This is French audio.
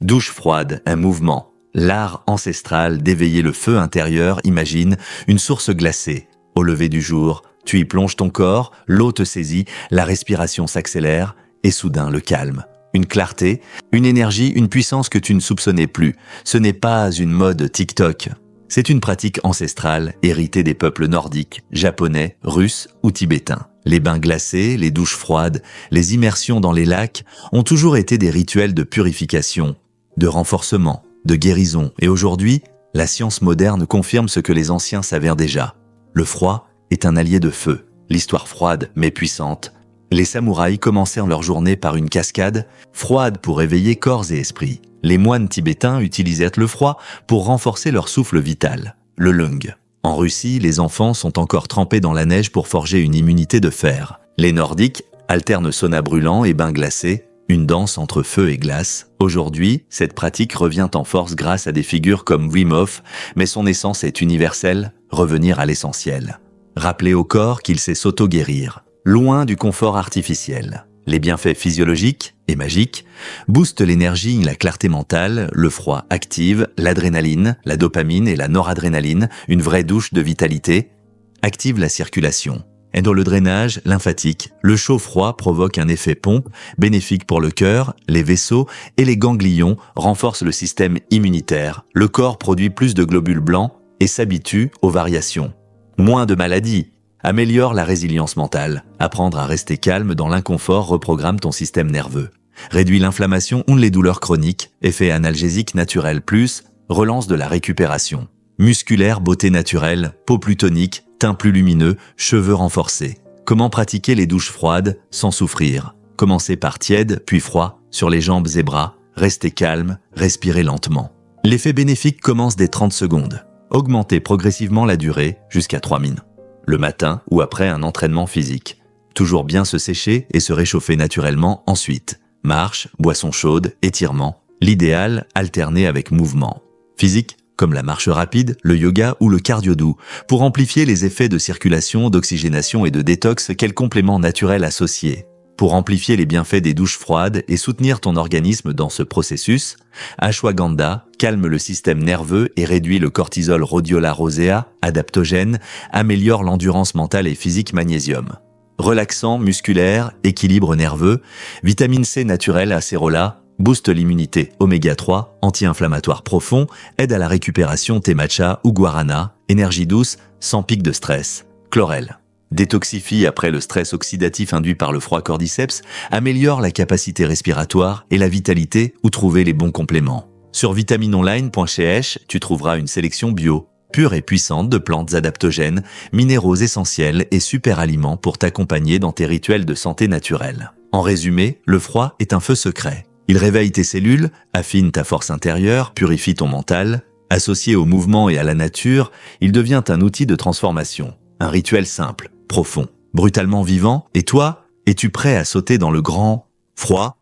Douche froide, un mouvement. L'art ancestral d'éveiller le feu intérieur, imagine une source glacée. Au lever du jour, tu y plonges ton corps, l'eau te saisit, la respiration s'accélère, et soudain le calme. Une clarté, une énergie, une puissance que tu ne soupçonnais plus. Ce n'est pas une mode TikTok. C'est une pratique ancestrale héritée des peuples nordiques, japonais, russes ou tibétains. Les bains glacés, les douches froides, les immersions dans les lacs ont toujours été des rituels de purification, de renforcement, de guérison. Et aujourd'hui, la science moderne confirme ce que les anciens savaient déjà. Le froid est un allié de feu. L'histoire froide mais puissante. Les samouraïs commencèrent leur journée par une cascade, froide pour éveiller corps et esprit. Les moines tibétains utilisaient le froid pour renforcer leur souffle vital, le lung. En Russie, les enfants sont encore trempés dans la neige pour forger une immunité de fer. Les Nordiques alternent sauna brûlant et bains glacés, une danse entre feu et glace. Aujourd'hui, cette pratique revient en force grâce à des figures comme Wim Hof, mais son essence est universelle, revenir à l'essentiel. Rappeler au corps qu'il sait s'auto-guérir, loin du confort artificiel. Les bienfaits physiologiques et magiques boostent l'énergie, la clarté mentale, le froid active l'adrénaline, la dopamine et la noradrénaline, une vraie douche de vitalité, active la circulation. Et dans le drainage lymphatique, le chaud-froid provoque un effet pompe bénéfique pour le cœur, les vaisseaux et les ganglions, renforce le système immunitaire. Le corps produit plus de globules blancs et s'habitue aux variations. Moins de maladies. Améliore la résilience mentale. Apprendre à rester calme dans l'inconfort reprogramme ton système nerveux. Réduit l'inflammation ou les douleurs chroniques. Effet analgésique naturel plus, relance de la récupération. Musculaire, beauté naturelle, peau plus tonique, teint plus lumineux, cheveux renforcés. Comment pratiquer les douches froides sans souffrir? Commencez par tiède, puis froid, sur les jambes et bras. Restez calme, respirez lentement. L'effet bénéfique commence dès 30 secondes. Augmentez progressivement la durée jusqu'à 3 minutes. Le matin ou après un entraînement physique. Toujours bien se sécher et se réchauffer naturellement ensuite. Marche, boisson chaude, étirement. L'idéal, alterner avec mouvement. Physique, comme la marche rapide, le yoga ou le cardio doux, pour amplifier les effets de circulation, d'oxygénation et de détox, quel complément naturel associé. Pour amplifier les bienfaits des douches froides et soutenir ton organisme dans ce processus, ashwagandha calme le système nerveux et réduit le cortisol rhodiola rosea, adaptogène, améliore l'endurance mentale et physique magnésium. Relaxant, musculaire, équilibre nerveux, vitamine C naturelle acérola, booste l'immunité, oméga 3, anti-inflammatoire profond, aide à la récupération thé matcha ou guarana, énergie douce, sans pic de stress, chlorelle. Détoxifie après le stress oxydatif induit par le froid cordyceps, améliore la capacité respiratoire et la vitalité où trouver les bons compléments. Sur vitaminonline.ch, tu trouveras une sélection bio, pure et puissante de plantes adaptogènes, minéraux essentiels et super aliments pour t'accompagner dans tes rituels de santé naturelle. En résumé, le froid est un feu secret. Il réveille tes cellules, affine ta force intérieure, purifie ton mental. Associé au mouvement et à la nature, il devient un outil de transformation. Un rituel simple, profond, brutalement vivant. Et toi, es-tu prêt à sauter dans le grand froid?